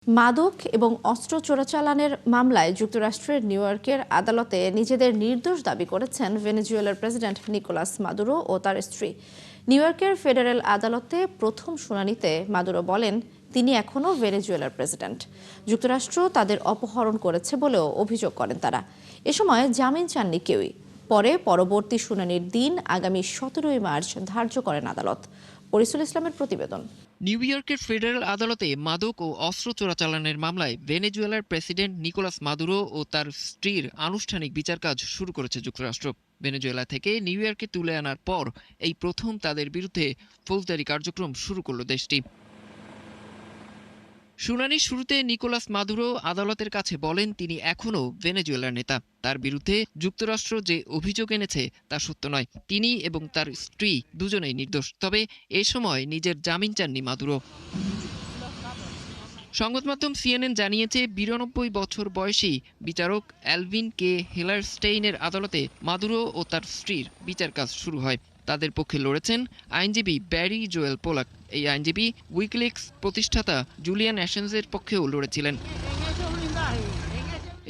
মাদক এবং অস্ত্র চোরাচালানের মামলায় যুক্তরাষ্ট্রের নিউ ইয়র্কের আদালতে নিজেদের নির্দোষ দাবি করেছেন ভেনেজুয়েলার প্রেসিডেন্ট নিকোলাস মাদুরো ও তার স্ত্রী। নিউ ইয়র্কের ফেডারেল আদালতে প্রথম শুনানিতে মাদুরো বলেন তিনি এখনও ভেনেজুয়েলার প্রেসিডেন্ট। যুক্তরাষ্ট্র তাদের অপহরণ করেছে বলেও অভিযোগ করেন তারা। এ সময় জামিন চাননি কেউই। পরে পরবর্তী শুনানির দিন আগামী 17 মার্চ ধার্য করেন আদালত। পরিসুল ইসলামের প্রতিবেদন। নিউ ইয়র্কের ফেডারেল আদালতে মাদক ও অস্ত্র চোরাচালানের মামলায় ভেনেজুয়েলার প্রেসিডেন্ট নিকোলাস মাদুরো ও তার স্ত্রীর আনুষ্ঠানিক বিচার কাজ শুরু করেছে যুক্তরাষ্ট্র। ভেনেজুয়েলা থেকে নিউ ইয়র্কে তুলে আনার পর এই প্রথম তাদের বিরুদ্ধে ফৌজদারি কার্যক্রম শুরু করল দেশটি। শুনানির শুরুতে নিকোলাস মাদুরো আদালতের কাছে বলেন তিনি এখনও ভেনেজুয়েলার নেতা। তার বিরুদ্ধে যুক্তরাষ্ট্র যে অভিযোগ এনেছে তা সত্য নয়। তিনি এবং তার স্ত্রী দুজনেই নির্দোষ। তবে এ সময় নিজের জামিন চাননি মাদুরো। সংবাদ মাধ্যম সিএনএন জানিয়েছে 92 বছর বয়সী বিচারক অ্যালভিন কে হেলারস্টেইনের আদালতে মাদুরো ও তার স্ত্রীর বিচার কাজ শুরু হয়। তাদের পক্ষে লড়েছেন আইনজীবী ব্যারি জোয়েল পোলাক। এই আইনজীবী উইকিলিক্স প্রতিষ্ঠাতা জুলিয়ান অ্যাশেন্সের পক্ষেও লড়েছিলেন।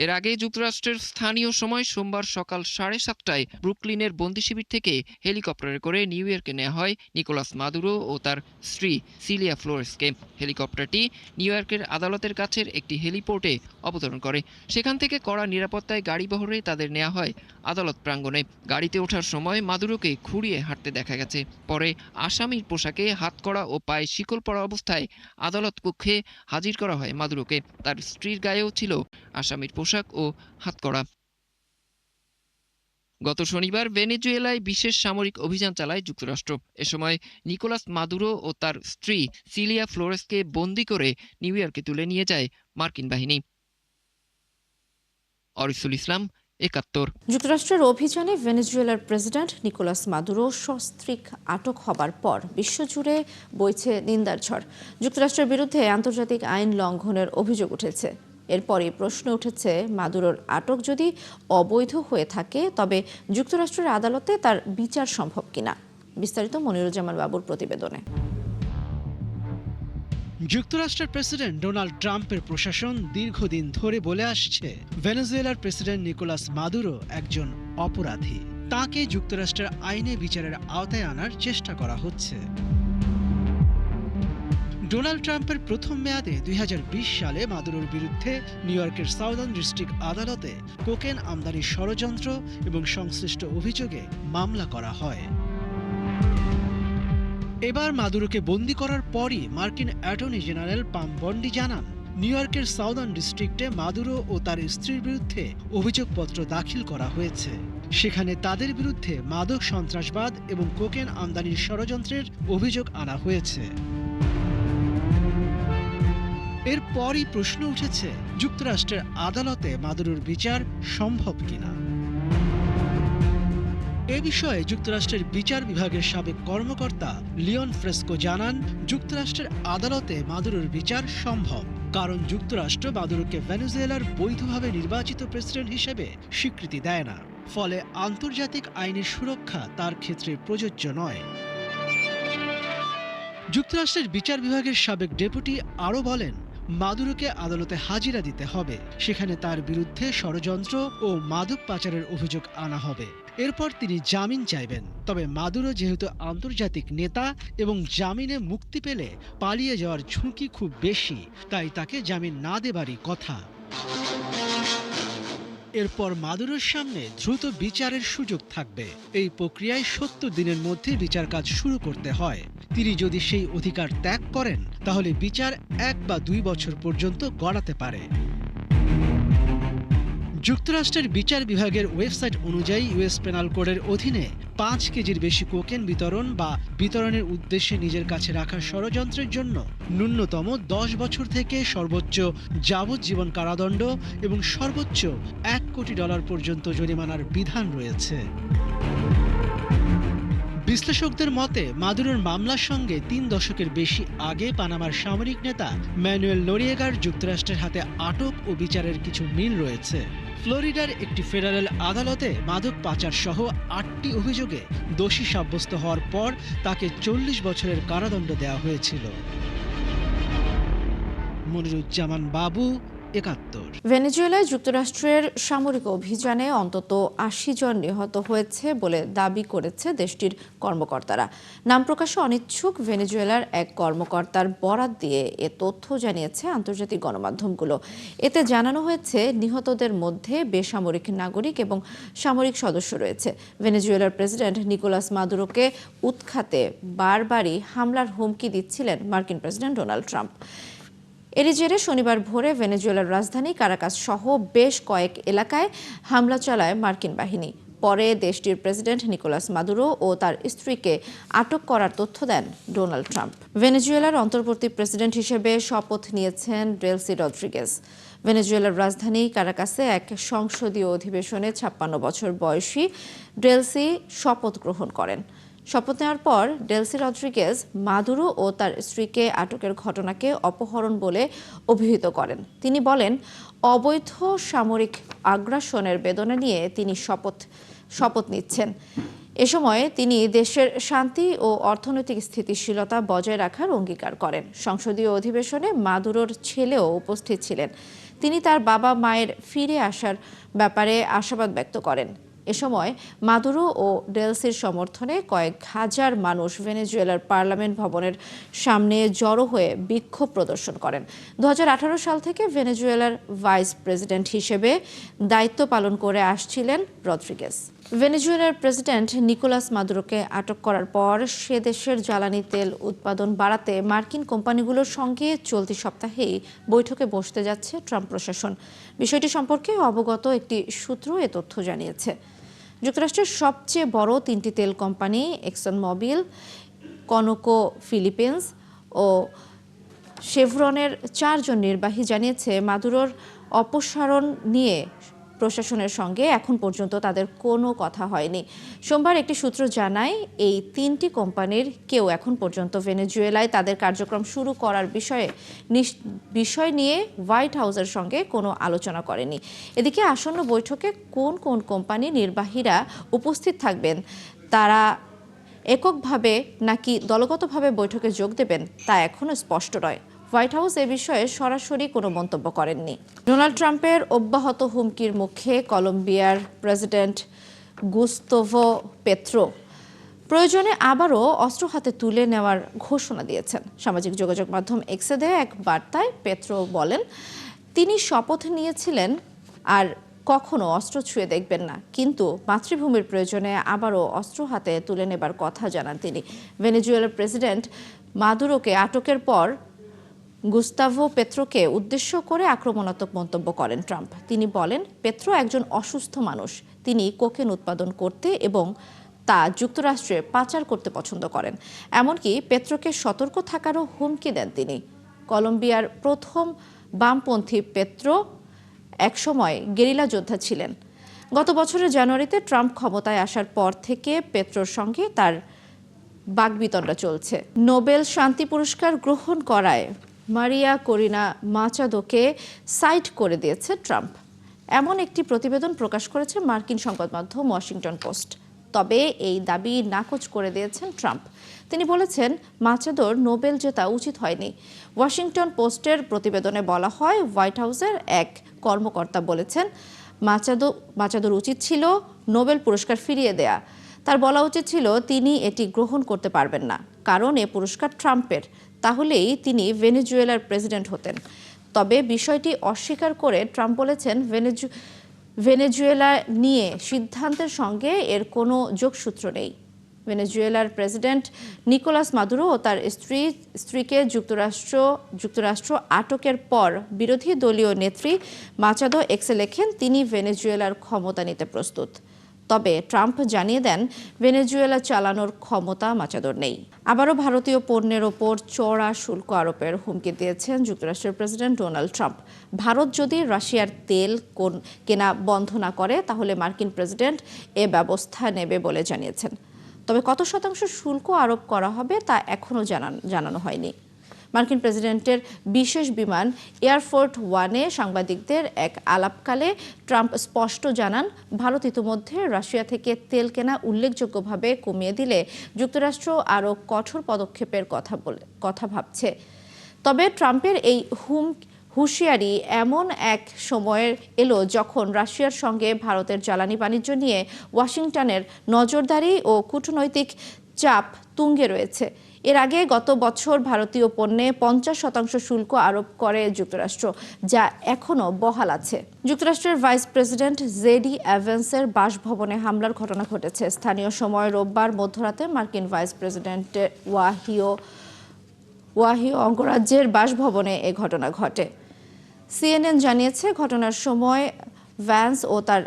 এর আগে যুক্তরাষ্ট্রের স্থানীয় সময় সোমবার সকাল 7:30টায় ব্রুকলিনের বন্দিশিবির থেকে হেলিকপ্টারে করে নিউ ইয়র্কে নেওয়া হয় নিকোলাস মাদুরো ও তার স্ত্রী সিলিয়া ফ্লোরেসকে। হেলিকপ্টারটি নিউ ইয়র্কের আদালতের কাছের একটি হেলিপোর্টে অবতরণ করে। সেখান থেকে কড়া নিরাপত্তায় গাড়িবহরে তাদের নেওয়া হয় আদালত প্রাঙ্গণে। গাড়িতে ওঠার সময় মাদুরোকে খুঁড়িয়ে হাঁটতে দেখা গেছে। পরে আসামির পোশাকে হাতকড়া ও পায়ে শিকল পরা অবস্থায় আদালত কক্ষে হাজির করা হয় মাদুরোকে। তার স্ত্রীর গায়েও ছিল আসামির পোশাক ও হাতকড়া। গত শনিবার ভেনেজুয়েলায় বিশেষ সামরিক অভিযান চালায় যুক্তরাষ্ট্র। এ সময় নিকোলাস মাদুরো ও তার স্ত্রী সিলিয়া ফ্লোরেসকে বন্দী করে নিউ ইয়র্কে তুলে নিয়ে যায় মার্কিন বাহিনী। অরিসুল ইসলাম, ৭১। যুক্তরাষ্ট্রের অভিযানে ভেনেজুয়েলার প্রেসিডেন্ট নিকোলাস মাদুরো সস্ত্রীক আটক হবার পর বিশ্বজুড়ে বইছে নিন্দার ঝড়। যুক্তরাষ্ট্রের বিরুদ্ধে আন্তর্জাতিক আইন লঙ্ঘনের অভিযোগ উঠেছে। এরপরই প্রশ্ন উঠেছে মাদুরোর আটক যদি অবৈধ হয়ে থাকে তবে যুক্তরাষ্ট্রের আদালতে তার বিচার সম্ভব কিনা। বিস্তারিত মনিরুজ্জামান বাবুর প্রতিবেদনে। যুক্তরাষ্ট্রের প্রেসিডেন্ট ডোনাল্ড ট্রাম্পের প্রশাসন দীর্ঘদিন ধরে বলে আসছে ভেনেজুয়েলার প্রেসিডেন্ট নিকোলাস মাদুরো একজন অপরাধী। তাকে যুক্তরাষ্ট্রের আইনে বিচারের আওতায় আনার চেষ্টা করা হচ্ছে। ডোনাল্ড ট্রাম্পের প্রথম মেয়াদে 2020 সালে মাদুরোর বিরুদ্ধে নিউ ইয়র্কের সাউদার্ন ডিস্ট্রিক্ট আদালতে কোকেন আমদানির ষড়যন্ত্র এবং সংশ্লিষ্ট অভিযোগে মামলা করা হয়। এবার মাদুরোকে বন্দী করার পরই মার্কিন অ্যাটর্নি জেনারেল পাম বন্ডি জানান নিউ ইয়র্কের সাউদার্ন ডিস্ট্রিক্টে মাদুরো ও তার স্ত্রীর বিরুদ্ধে অভিযোগপত্র দাখিল করা হয়েছে। সেখানে তাদের বিরুদ্ধে মাদক সন্ত্রাসবাদ এবং কোকেন আমদানির ষড়যন্ত্রের অভিযোগ আনা হয়েছে। এরপরই প্রশ্ন উঠেছে যুক্তরাষ্ট্রের আদালতে মাদুরোর বিচার সম্ভব কিনা। এ বিষয়ে যুক্তরাষ্ট্রের বিচার বিভাগের সাবেক কর্মকর্তা লিওন ফ্রেস্কো জানান যুক্তরাষ্ট্রের আদালতে মাদুরোর বিচার সম্ভব, কারণ যুক্তরাষ্ট্র মাদুরোকে ভেনেজুয়েলার বৈধভাবে নির্বাচিত প্রেসিডেন্ট হিসেবে স্বীকৃতি দেয় না। ফলে আন্তর্জাতিক আইনের সুরক্ষা তার ক্ষেত্রে প্রযোজ্য নয়। যুক্তরাষ্ট্রের বিচার বিভাগের সাবেক ডেপুটি আরও বলেন মাদুরোকে আদালতে হাজিরা দিতে হবে। সেখানে তার বিরুদ্ধে ষড়যন্ত্র ও মাদক পাচারের অভিযোগ আনা হবে। এরপর তিনি জামিন চাইবেন। তবে মাদুরো যেহেতু আন্তর্জাতিক নেতা এবং জামিনে মুক্তি পেলে পালিয়ে যাওয়ার ঝুঁকি খুব বেশি, তাই তাকে জামিন না দেবারই কথা। এরপর মাদুরোর সামনে দ্রুত বিচারের সুযোগ থাকবে। এই প্রক্রিয়ায় ৭০ দিনের মধ্যে বিচার কাজ শুরু করতে হয়। তিনি যদি সেই অধিকার ত্যাগ করেন তাহলে বিচার 1 বা 2 বছর পর্যন্ত গড়াতে পারে। যুক্তরাষ্ট্রের বিচার বিভাগের ওয়েবসাইট অনুযায়ী ইউএস পেনাল কোডের অধীনে 5 কেজির বেশি কোকেন বিতরণ বা বিতরণের উদ্দেশ্যে নিজের কাছে রাখার ষড়যন্ত্রের জন্য ন্যূনতম 10 বছর থেকে সর্বোচ্চ যাবজ্জীবন কারাদণ্ড এবং সর্বোচ্চ $1 কোটি পর্যন্ত জরিমানার বিধান রয়েছে। বিশ্লেষকদের মতে মাদুরোর মামলার সঙ্গে 3 দশকের বেশি আগে পানামার সামরিক নেতা ম্যানুয়েল নোরিয়েগার যুক্তরাষ্ট্রের হাতে আটক ও বিচারের কিছু মিল রয়েছে। ফ্লোরিডার একটি ফেডারেল আদালতে মাদক পাচার সহ 8টি অভিযোগে দোষী সাব্যস্ত হওয়ার পর তাকে 40 বছরের কারাদণ্ড দেওয়া হয়েছিল। মনিরুজ্জামান বাবু, ৭১। ভেনেজুয়েলায় যুক্তরাষ্ট্রের সামরিক অভিযানে অন্তত ৮০ জন নিহত হয়েছে বলে দাবি করেছে দেশটির কর্মকর্তারা। নাম প্রকাশে অনিচ্ছুক ভেনেজুয়েলার এক কর্মকর্তার বরাত দিয়ে এ তথ্য জানিয়েছে আন্তর্জাতিক গণমাধ্যমগুলো। এতে জানানো হয়েছে নিহতদের মধ্যে বেসামরিক নাগরিক এবং সামরিক সদস্য রয়েছে। ভেনেজুয়েলার প্রেসিডেন্ট নিকোলাস মাদুরোকে উৎখাতে বারবারই হামলার হুমকি দিচ্ছিলেন মার্কিন প্রেসিডেন্ট ডোনাল্ড ট্রাম্প। এরই জেরে শনিবার ভোরে ভেনেজুয়েলার রাজধানী কারাকাস সহ বেশ কয়েক এলাকায় হামলা চালায় মার্কিন বাহিনী। পরে দেশটির প্রেসিডেন্ট নিকোলাস মাদুরো ও তার স্ত্রীকে আটক করার তথ্য দেন ডোনাল্ড ট্রাম্প। ভেনেজুয়েলার অন্তর্বর্তী প্রেসিডেন্ট হিসেবে শপথ নিয়েছেন ডেলসি রদ্রিগেজ। ভেনেজুয়েলার রাজধানী কারাকাসে এক সংসদীয় অধিবেশনে ৫৬ বছর বয়সী ডেলসি শপথ গ্রহণ করেন। শপথ নেওয়ার পর ডেলসি রদ্রিগেজ মাদুরো ও তার স্ত্রীকে আটকের ঘটনাকে অপহরণ বলে অভিহিত করেন। তিনি বলেন, অবৈধ সামরিক আগ্রাসনের বেদনা নিয়ে তিনি শপথ নিচ্ছেন। এ সময় তিনি দেশের শান্তি ও অর্থনৈতিক স্থিতিশীলতা বজায় রাখার অঙ্গীকার করেন। সংসদীয় অধিবেশনে মাদুরোর ছেলেও উপস্থিত ছিলেন। তিনি তার বাবা মায়ের ফিরে আসার ব্যাপারে আশাবাদ ব্যক্ত করেন। এ সময় মাদুরো ও ডেলসির সমর্থনে কয়েক হাজার মানুষ ভেনেজুয়েলার পার্লামেন্ট ভবনের সামনে জড়ো হয়ে বিক্ষোভ প্রদর্শন করেন। ২০১৮ সাল থেকে ভেনেজুয়েলার ভাইস প্রেসিডেন্ট হিসেবে দায়িত্ব পালন করে আসছিলেন রদ্রিগেজ। ভেনেজুয়েলার প্রেসিডেন্ট নিকোলাস মাদুরোকে আটক করার পর সে দেশের জ্বালানি তেল উৎপাদন বাড়াতে মার্কিন কোম্পানিগুলোর সঙ্গে চলতি সপ্তাহেই বৈঠকে বসতে যাচ্ছে ট্রাম্প প্রশাসন। বিষয়টি সম্পর্কে অবগত একটি সূত্র এ তথ্য জানিয়েছে। যুক্তরাষ্ট্রের সবচেয়ে বড় ৩টি তেল company Exxon Mobil, ConocoPhillips ও শেভরনের ৪ জন নির্বাহী জানিয়েছে মাদুরোর অপসারণ নিয়ে প্রশাসনের সঙ্গে এখন পর্যন্ত তাদের কোনো কথা হয়নি। সোমবার একটি সূত্র জানায়, এই ৩টি কোম্পানির কেউ এখন পর্যন্ত ভেনেজুয়েলায় তাদের কার্যক্রম শুরু করার বিষয় নিয়ে হোয়াইট হাউসের সঙ্গে কোনো আলোচনা করেনি। এদিকে আসন্ন বৈঠকে কোন কোন কোম্পানি নির্বাহীরা উপস্থিত থাকবেন, তারা এককভাবে নাকি দলগতভাবে বৈঠকে যোগ দেবেন তা এখনও স্পষ্ট নয়। হোয়াইট হাউস এ বিষয়ে সরাসরি কোনো মন্তব্য করেননি। ডোনাল্ড ট্রাম্পের অব্যাহত হুমকির মুখে কলম্বিয়ার প্রেসিডেন্ট গুস্তাভো পেত্রো প্রয়োজনে আবারও অস্ত্র হাতে তুলে নেওয়ার ঘোষণা দিয়েছেন। সামাজিক যোগাযোগ মাধ্যম এক্সে দেয়া এক বার্তায় পেত্রো বলেন, তিনি শপথ নিয়েছিলেন আর কখনো অস্ত্র ছুঁয়ে দেখবেন না, কিন্তু মাতৃভূমির প্রয়োজনে আবারও অস্ত্র হাতে তুলে নেবার কথা জানান তিনি। ভেনেজুয়েলার প্রেসিডেন্ট মাদুরোকে আটকের পর গুস্তাভো পেত্রোকে উদ্দেশ্য করে আক্রমণাত্মক মন্তব্য করেন ট্রাম্প। তিনি বলেন, পেত্রো একজন অসুস্থ মানুষ। তিনি কোকেন উৎপাদন করতে এবং তা যুক্তরাষ্ট্রে পাচার করতে পছন্দ করেন। এমনকি পেত্রোকে সতর্ক থাকারও হুমকি দেন তিনি। কলম্বিয়ার প্রথম বামপন্থী পেত্রো একসময় গেরিলা যোদ্ধা ছিলেন। গত বছরের জানুয়ারিতে ট্রাম্প ক্ষমতায় আসার পর থেকে পেত্রোর সঙ্গে তার বাগবিতণ্ডা চলছে। নোবেল শান্তি পুরস্কার গ্রহণ করায় মারিয়া করিনা মাচাদোকে সাইড করে দিয়েছে ট্রাম্প, এমন একটি প্রতিবেদন প্রকাশ করেছে মার্কিন সংবাদ মাধ্যম ওয়াশিংটন পোস্ট। তবে এই দাবি নাকচ করে দিয়েছেন ট্রাম্প। তিনি বলেছেন, মাচাদোর নোবেল জেতা উচিত হয়নি। ওয়াশিংটন পোস্টের প্রতিবেদনে বলা হয়, হোয়াইট হাউসের এক কর্মকর্তা বলেছেন, মাচাদোর উচিত ছিল নোবেল পুরস্কার ফিরিয়ে দেয়া। তার বলা উচিত ছিল তিনি এটি গ্রহণ করতে পারবেন না, কারণ এ পুরস্কার ট্রাম্পের, তাহলেই তিনি ভেনেজুয়েলার প্রেসিডেন্ট হতেন। তবে বিষয়টি অস্বীকার করে ট্রাম্প বলেছেন, ভেনেজুয়েলা নিয়ে সিদ্ধান্তের সঙ্গে এর কোনো যোগসূত্র নেই। ভেনেজুয়েলার প্রেসিডেন্ট নিকোলাস মাদুরো ও তার স্ত্রীকে যুক্তরাষ্ট্র আটকের পর বিরোধী দলীয় নেত্রী মাচাদো এক্সে লেখেন, তিনি ভেনেজুয়েলার ক্ষমতা নিতে প্রস্তুত। তবে ট্রাম্প জানিয়ে দেন, ভেনেজুয়েলা চালানোর ক্ষমতা মাচাদোর নেই। আবারও ভারতীয় পণ্যের ওপর চড়া শুল্ক আরোপের হুমকি দিয়েছেন যুক্তরাষ্ট্রের প্রেসিডেন্ট ডোনাল্ড ট্রাম্প। ভারত যদি রাশিয়ার তেল কেনা বন্ধ না করে, তাহলে মার্কিন প্রেসিডেন্ট এ ব্যবস্থা নেবে বলে জানিয়েছেন। তবে কত শতাংশ শুল্ক আরোপ করা হবে তা এখনও জানানো হয়নি। মার্কিন প্রেসিডেন্টের বিশেষ বিমান এয়ারফোর্স ওয়ানে সাংবাদিকদের এক আলাপকালে ট্রাম্প স্পষ্ট জানান, ভারত ইতিমধ্যে রাশিয়া থেকে তেল কেনা উল্লেখযোগ্যভাবে কমিয়ে দিলে যুক্তরাষ্ট্র আরও কঠোর পদক্ষেপের কথা ভাবছে। তবে ট্রাম্পের এই হুঁশিয়ারি এমন এক সময়ে এলো যখন রাশিয়ার সঙ্গে ভারতের জ্বালানি বাণিজ্য নিয়ে ওয়াশিংটনের নজরদারি ও কূটনৈতিক চাপ তুঙ্গে রয়েছে। এর আগে গত বছর ভারতীয় পণ্যে 50% শুল্ক আরোপ করে যুক্তরাষ্ট্র, যা এখনও বহাল আছে। যুক্তরাষ্ট্রের ভাইস প্রেসিডেন্ট জেডি এভান্সের বাসভবনে হামলার ঘটনা ঘটেছে। স্থানীয় সময় রোববার মধ্যরাতে মার্কিন ভাইস প্রেসিডেন্ট ওয়াহিও অঙ্গরাজ্যের বাসভবনে এ ঘটনা ঘটে। সিএনএন জানিয়েছে ঘটনার সময় ভ্যান্স ও তার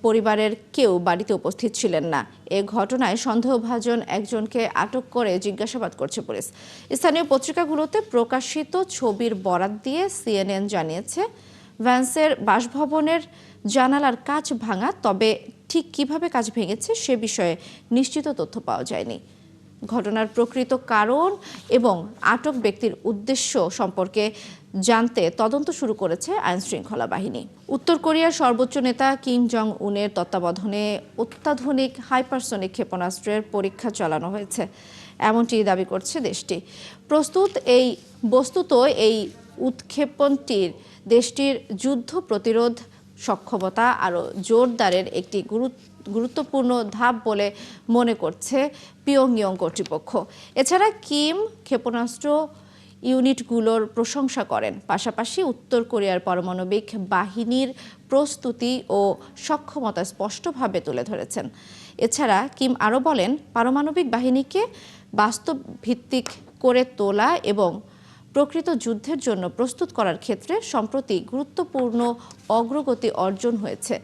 পরিবারের কেউ বাড়িতে উপস্থিত ছিলেন না। এ ঘটনায় সন্দেহভাজন একজনকে আটক করে জিজ্ঞাসাবাদ করছে পুলিশ। স্থানীয় পত্রিকাগুলোতে প্রকাশিত ছবির বরাত দিয়ে সিএনএন জানিয়েছে ভ্যান্সের বাসভবনের জানালার কাচ ভাঙা, তবে ঠিক কিভাবে কাচ ভেঙেছে সে বিষয়ে নিশ্চিত তথ্য পাওয়া যায়নি। ঘটনার প্রকৃত কারণ এবং আটক ব্যক্তির উদ্দেশ্য সম্পর্কে জানতে তদন্ত শুরু করেছে আইনশৃঙ্খলা বাহিনী। উত্তর কোরিয়ার সর্বোচ্চ নেতা কিম জং উনের তত্ত্বাবধানে অত্যাধুনিক হাইপারসনিক ক্ষেপণাস্ত্রের পরীক্ষা চালানো হয়েছে, এমনটি দাবি করছে দেশটি। বস্তুত এই উৎক্ষেপণটির দেশটির যুদ্ধ প্রতিরোধ সক্ষমতা আরও জোরদারের একটি গুরুত্বপূর্ণ ধাপ বলে মনে করছে পিয়ংইয়ং কর্তৃপক্ষ। এছাড়া কিম ক্ষেপণাস্ত্র ইউনিটগুলোর প্রশংসা করেন, পাশাপাশি উত্তর কোরিয়ার পারমাণবিক বাহিনীর প্রস্তুতি ও সক্ষমতা স্পষ্টভাবে তুলে ধরেছেন। এছাড়া কিম আরও বলেন, পারমাণবিক বাহিনীকে বাস্তব ভিত্তিক করে তোলা এবং প্রকৃত যুদ্ধের জন্য প্রস্তুত করার ক্ষেত্রে সম্প্রতি গুরুত্বপূর্ণ অগ্রগতি অর্জন হয়েছে।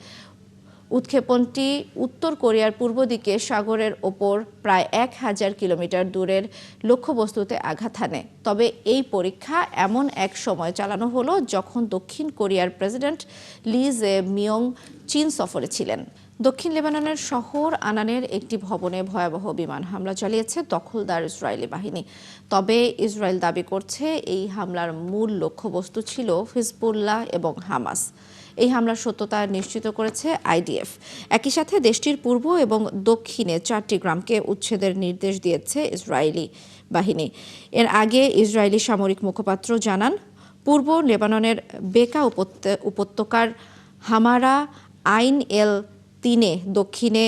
উৎক্ষেপণটি উত্তর কোরিয়ার পূর্ব দিকে সাগরের ওপর প্রায় 1000 কিলোমিটার দূরের লক্ষ্যবস্তুতে আঘাত হানে। তবে এই পরীক্ষা এমন এক সময় চালানো হলো যখন দক্ষিণ কোরিয়ার প্রেসিডেন্ট লি জে মিয়ং চীন সফরে ছিলেন। দক্ষিণ লেবাননের শহর আনানের একটি ভবনে ভয়াবহ বিমান হামলা চালিয়েছে দখলদার ইসরায়েলি বাহিনী। তবে ইসরায়েল দাবি করছে এই হামলার মূল লক্ষ্যবস্তু ছিল হিজবুল্লাহ এবং হামাস। এই হামলার সত্যতা নিশ্চিত করেছে আইডিএফ। একই সাথে দেশটির পূর্ব এবং দক্ষিণে 4টি গ্রামকে উচ্ছেদের নির্দেশ দিয়েছে ইসরায়েলি বাহিনী। এর আগে ইসরায়েলি সামরিক মুখপাত্র জানান, পূর্ব লেবাননের বেকা উপত্যকার হামারা আইন এল 3-এ, দক্ষিণে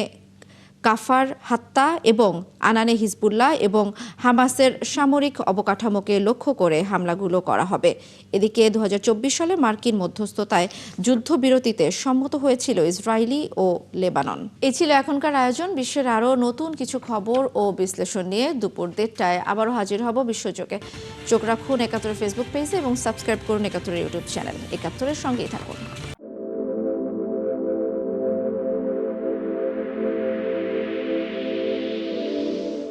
কাফার হাত্তা এবং আনানে হিজবুল্লাহ এবং হামাসের সামরিক অবকাঠামোকে লক্ষ্য করে হামলাগুলো করা হবে। এদিকে 2024 সালে মার্কিন মধ্যস্থতায় যুদ্ধবিরতিতে সম্মত হয়েছিল ইসরায়েলি ও লেবানন। এই ছিল এখনকার আয়োজন। বিশ্বের আরও নতুন কিছু খবর ও বিশ্লেষণ নিয়ে দুপুর 1:30টায় আবারও হাজির হব বিশ্বযোগে। চোখ রাখুন 71 ফেসবুক পেজে এবং সাবস্ক্রাইব করুন 71 ইউটিউব চ্যানেল। 71-এর সঙ্গেই থাকুন।